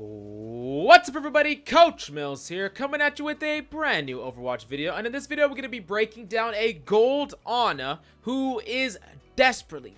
What's up, everybody? Coach Mills here, coming at you with a brand new Overwatch video. And in this video, we're going to be breaking down a gold Ana who is desperately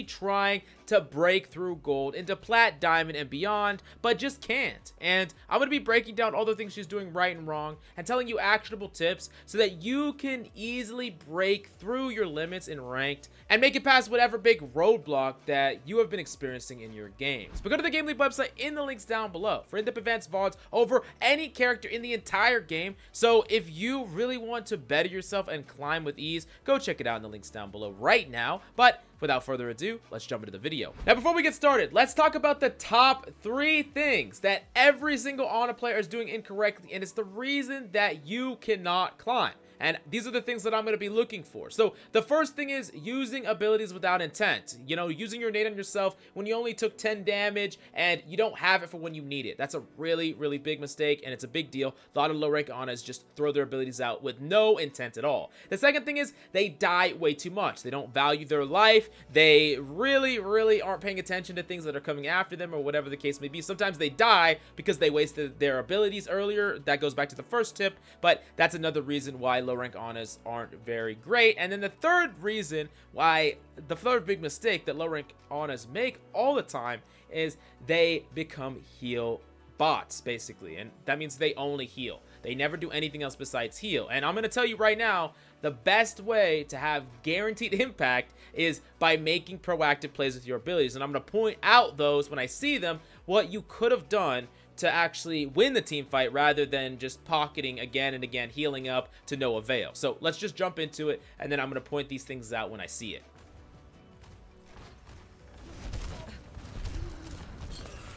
trying to break through gold into plat, diamond, and beyond, but just can't. And I'm going to be breaking down all the things she's doing right and wrong and telling you actionable tips so that you can easily break through your limits in ranked and make it past whatever big roadblock that you have been experiencing in your games. But go to the GameLeap website in the links down below for in-depth advanced VODs over any character in the entire game. So if you really want to better yourself and climb with ease, go check it out in the links down below right now. But without further ado, let's jump into the video. Now, before we get started, let's talk about the top 3 things that every single Ana player is doing incorrectly, and it's the reason that you cannot climb. And these are the things that I'm going to be looking for. So the first thing is using abilities without intent. You know, using your nade on yourself when you only took 10 damage and you don't have it for when you need it. That's a really big mistake, and it's a big deal. A lot of low rank Anas just throw their abilities out with no intent at all. The second thing is they die way too much. They don't value their life. They really aren't paying attention to things that are coming after them or whatever the case may be. Sometimes they die because they wasted their abilities earlier. That goes back to the first tip, but that's another reason why low rank Anas aren't very great. And then the third reason why, the third big mistake that low rank Anas make all the time is they become heal bots, basically. And that means they only heal. They never do anything else besides heal. And I'm going to tell you right now, the best way to have guaranteed impact is by making proactive plays with your abilities. And I'm going to point out those when I see them, what you could have done to actually win the team fight rather than just pocketing again and again, healing up to no avail. So let's just jump into it, and then I'm going to point these things out when I see it.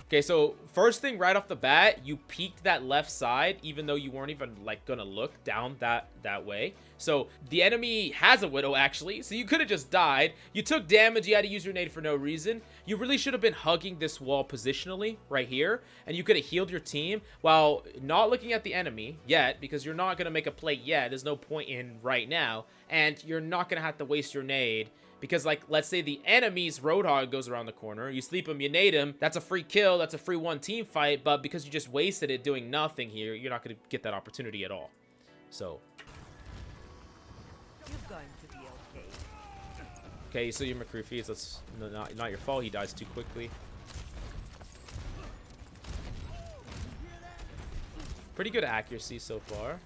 Okay, so first thing right off the bat, you peeked that left side, even though you weren't even like gonna look down that way. So the enemy has a Widow actually, so you could have just died. You took damage, you had to use your nade for no reason. You really should have been hugging this wall positionally right here, and you could have healed your team while not looking at the enemy yet, because you're not gonna make a play yet. There's no point in right now, and you're not gonna have to waste your nade. Because, like, let's say the enemy's Roadhog goes around the corner. You sleep him, you nade him. That's a free kill. That's a free one team fight. But because you just wasted it doing nothing here, you're not going to get that opportunity at all. So. You're going to be okay. Okay, so your McCree feeds. That's not your fault. He dies too quickly. Pretty good accuracy so far.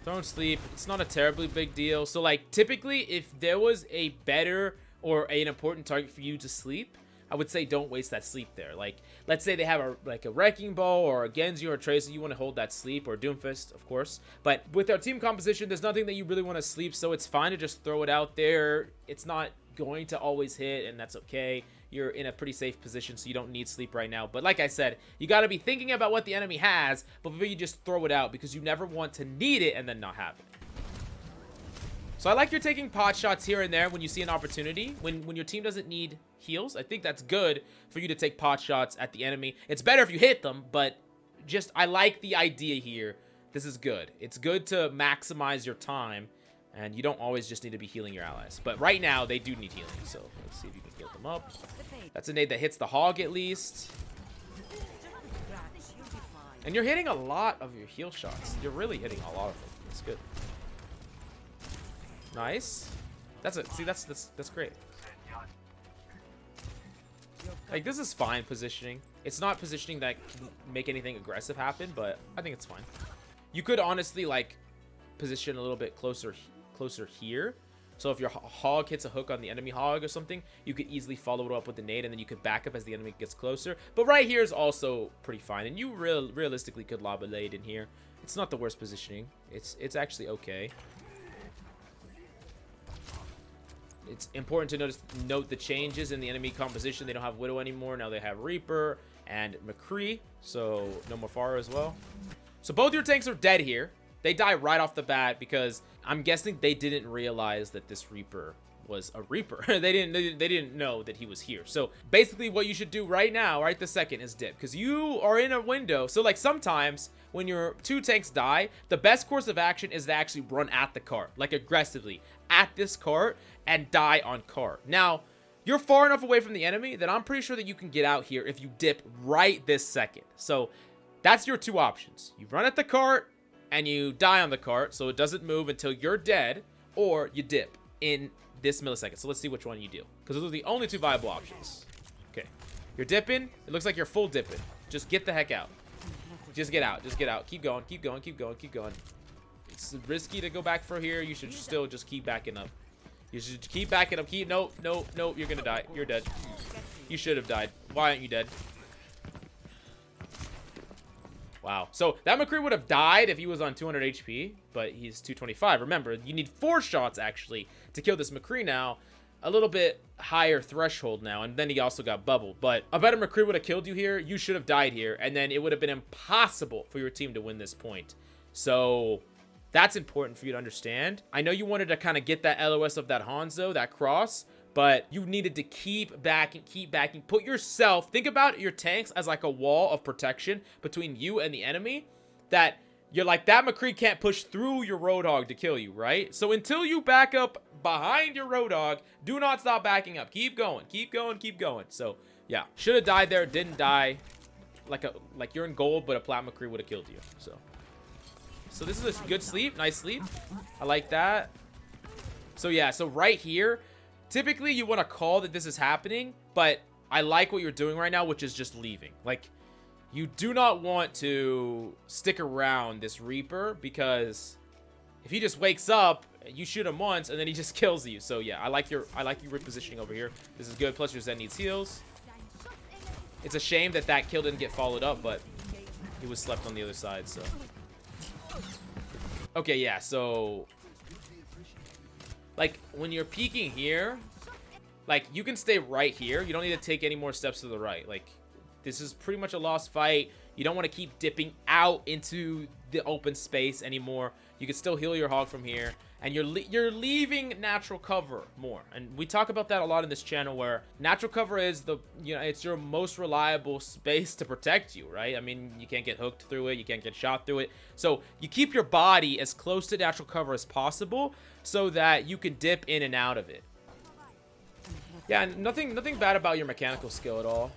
Don't sleep. It's not a terribly big deal. So, like, typically, if there was a better or an important target for you to sleep, I would say don't waste that sleep there. Like, let's say they have a Wrecking Ball or a Genji or a Tracer. You want to hold that sleep, or Doomfist, of course. But with our team composition, there's nothing that you really want to sleep, so it's fine to just throw it out there. It's not going to always hit, and that's okay. You're in a pretty safe position, so you don't need sleep right now. But like I said, you got to be thinking about what the enemy has before you just throw it out, because you never want to need it and then not have it. So I like you're taking pot shots here and there when you see an opportunity. When your team doesn't need heals, I think that's good for you to take pot shots at the enemy. It's better if you hit them, but just I like the idea here. This is good. It's good to maximize your time, and you don't always just need to be healing your allies. But right now, they do need healing, so let's see if you can heal them up. That's a nade that hits the hog at least. And you're hitting a lot of your heal shots. You're really hitting a lot of them. That's good. Nice. That's it. See, that's great. Like, this is fine positioning. It's not positioning that can make anything aggressive happen, but I think it's fine. You could honestly, like, position a little bit closer here. So if your hog hits a hook on the enemy hog or something, you could easily follow it up with the nade, and then you could back up as the enemy gets closer. But right here is also pretty fine, and you realistically could lob a nade in here. It's not the worst positioning. It's actually okay. It's important to note the changes in the enemy composition. They don't have Widow anymore. Now they have Reaper and McCree, so no more Pharah as well. So both your tanks are dead here. They die right off the bat because I'm guessing they didn't realize that this Reaper was a Reaper. they didn't know that he was here. So basically what you should do right now, right this second, is dip, because you are in a window. So like sometimes when your 2 tanks die, the best course of action is to actually run at the cart, like aggressively at this cart and die on cart. Now, you're far enough away from the enemy that I'm pretty sure that you can get out here if you dip right this second. So that's your two options. You run at the cart and you die on the cart so it doesn't move until you're dead, or you dip in this millisecond. So let's see which one you do, because those are the only two viable options. Okay, you're dipping. It looks like you're full dipping. Just get the heck out. Just get out. Just get out. Keep going. Keep going. Keep going. Keep going. It's risky to go back for here. You should still just keep backing up. You should keep backing up. Keep. Nope. Nope. Nope. You're gonna die. You're dead. You should have died. Why aren't you dead? Wow. So that McCree would have died if he was on 200 HP, but he's 225. Remember, you need 4 shots actually to kill this McCree now. A little bit higher threshold now, and then he also got bubbled. But I bet a McCree would have killed you here. You should have died here, and then it would have been impossible for your team to win this point. So that's important for you to understand. I know you wanted to kind of get that LOS of that Hanzo, that cross, but you needed to keep backing, put yourself, think about your tanks as like a wall of protection between you and the enemy, that you're like, that McCree can't push through your Roadhog to kill you, right? So until you back up behind your Roadhog, do not stop backing up. Keep going, keep going, keep going. So yeah, should have died there, didn't die. Like you're in gold, but a plat McCree would have killed you. So this is a good sleep, nice sleep. I like that. So yeah, so right here, typically you want to call that this is happening, but I like what you're doing right now, which is just leaving. Like, you do not want to stick around this Reaper, because if he just wakes up, you shoot him once and then he just kills you. So yeah, I like your repositioning over here. This is good. Plus your Zen needs heals. It's a shame that that kill didn't get followed up, but he was slept on the other side. So okay, yeah. So like when you're peeking here, like you can stay right here. You don't need to take any more steps to the right. Like, this is pretty much a lost fight. You don't want to keep dipping out into the open space anymore. You can still heal your hog from here, and you're leaving natural cover more. And we talk about that a lot in this channel, where natural cover is it's your most reliable space to protect you, right? I mean, you can't get hooked through it, you can't get shot through it. So you keep your body as close to natural cover as possible so that you can dip in and out of it. Yeah, nothing bad about your mechanical skill at all.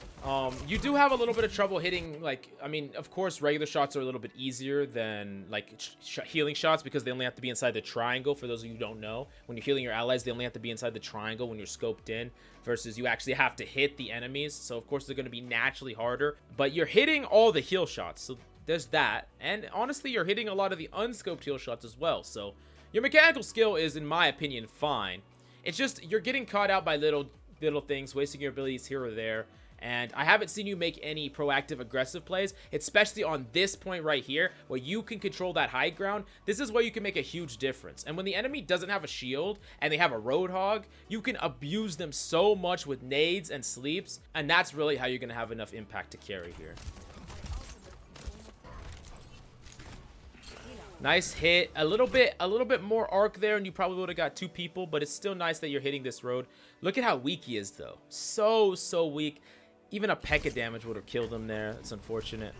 You do have a little bit of trouble hitting, like, I mean, of course, regular shots are a little bit easier than, like, healing shots, because they only have to be inside the triangle. For those of you who don't know, when you're healing your allies, they only have to be inside the triangle when you're scoped in, versus you actually have to hit the enemies. So, of course, they're going to be naturally harder. But you're hitting all the heal shots, so there's that. And, honestly, you're hitting a lot of the unscoped heal shots as well. So, your mechanical skill is, in my opinion, fine. It's just, you're getting caught out by little things, wasting your abilities here or there. And I haven't seen you make any proactive, aggressive plays, especially on this point right here, where you can control that high ground. This is where you can make a huge difference. And when the enemy doesn't have a shield and they have a Roadhog, you can abuse them so much with nades and sleeps. And that's really how you're going to have enough impact to carry here. Nice hit. A little bit more arc there, and you probably would have got 2 people, but it's still nice that you're hitting this road. Look at how weak he is, though. So weak. Even a peck of damage would have killed him there. It's unfortunate.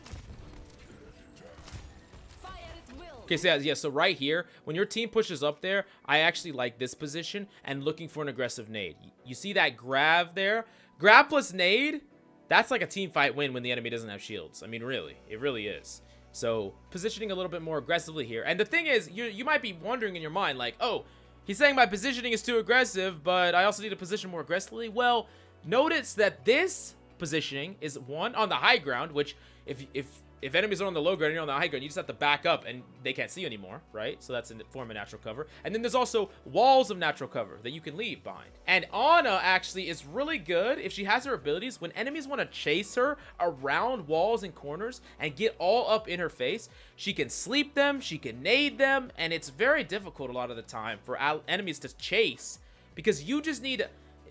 Okay, so yeah, so right here, when your team pushes up there, I actually like this position and looking for an aggressive nade. You see that grab there? Grab plus nade? That's like a team fight win when the enemy doesn't have shields. I mean, really. It really is. So, positioning a little bit more aggressively here. And the thing is, you might be wondering in your mind, like, oh, he's saying my positioning is too aggressive, but I also need to position more aggressively. Well, notice that this positioning is one on the high ground, which if enemies are on the low ground and you're on the high ground, you just have to back up and they can't see you anymore, right? So that's a form of natural cover. And then there's also walls of natural cover that you can leave behind. And Ana actually is really good if she has her abilities. When enemies want to chase her around walls and corners and get all up in her face, she can sleep them, she can nade them, and it's very difficult a lot of the time for enemies to chase, because you just need...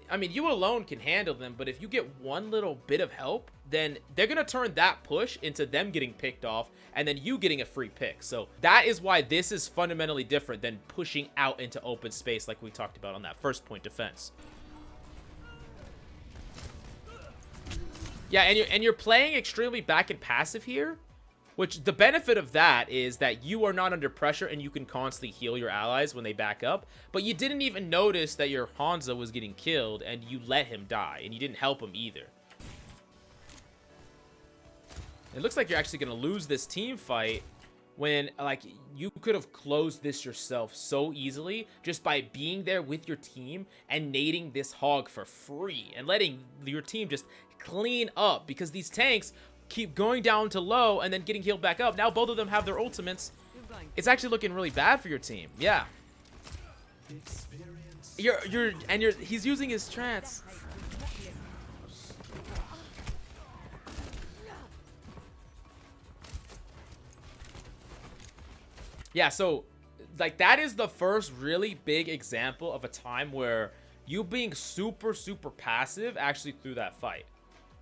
I mean, you alone can handle them, but if you get one little bit of help, then they're going to turn that push into them getting picked off and then you getting a free pick. So that is why this is fundamentally different than pushing out into open space like we talked about on that first point defense. Yeah, and you're playing extremely back and passive here, which the benefit of that is that you are not under pressure and you can constantly heal your allies when they back up, but you didn't even notice that your Hanzo was getting killed and you let him die and you didn't help him either. It looks like you're actually going to lose this team fight when, like, you could have closed this yourself so easily just by being there with your team and nading this hog for free and letting your team just clean up, because these tanks keep going down to low and then getting healed back up. Now both of them have their ultimates. It's actually looking really bad for your team. Yeah. He's using his trance. Yeah, so, like, that is the first really big example of a time where you being super, super passive actually threw that fight.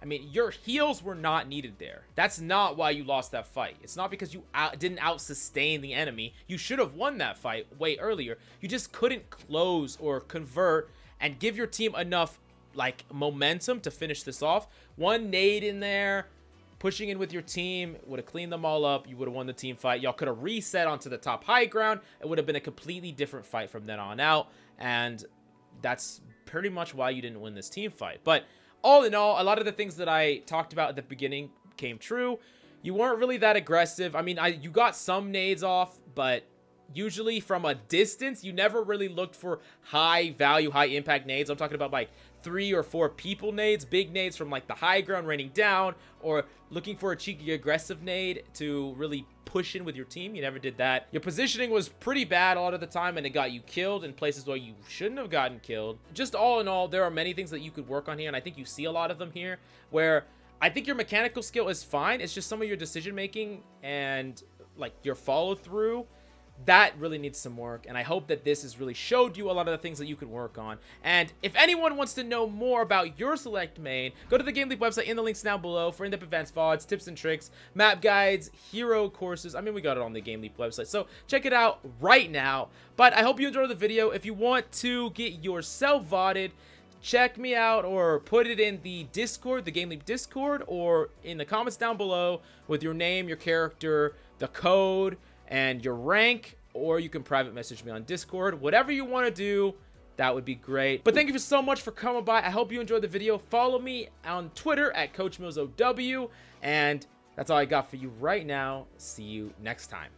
I mean, your heals were not needed there. That's not why you lost that fight. It's not because you didn't out-sustain the enemy. You should have won that fight way earlier. You just couldn't close or convert and give your team enough, like, momentum to finish this off. One nade in there, pushing in with your team would have cleaned them all up. You would have won the team fight. Y'all could have reset onto the top high ground. It would have been a completely different fight from then on out. And that's pretty much why you didn't win this team fight. But all in all, a lot of the things that I talked about at the beginning came true. You weren't really that aggressive. I mean, you got some nades off, but usually from a distance, you never really looked for high value, high impact nades. I'm talking about like 3 or 4 people nades, big nades from like the high ground raining down, or looking for a cheeky aggressive nade to really push in with your team. You never did that. Your positioning was pretty bad a lot of the time, and it got you killed in places where you shouldn't have gotten killed. Just all in all, there are many things that you could work on here, and I think you see a lot of them here, where I think your mechanical skill is fine. It's just some of your decision making and like your follow through that really needs some work, and I hope that this has really showed you a lot of the things that you can work on. And if anyone wants to know more about your select main, go to the GameLeap website in the links down below for in-depth advanced VODs, tips and tricks, map guides, hero courses. I mean, we got it on the GameLeap website, so check it out right now. But I hope you enjoyed the video. If you want to get yourself VODed, check me out or put it in the Discord, the GameLeap Discord, or in the comments down below with your name, your character, the code, and your rank, or you can private message me on Discord. Whatever you want to do, that would be great. But thank you so much for coming by. I hope you enjoyed the video. Follow me on Twitter at CoachMillsOW, and that's all I got for you right now. See you next time.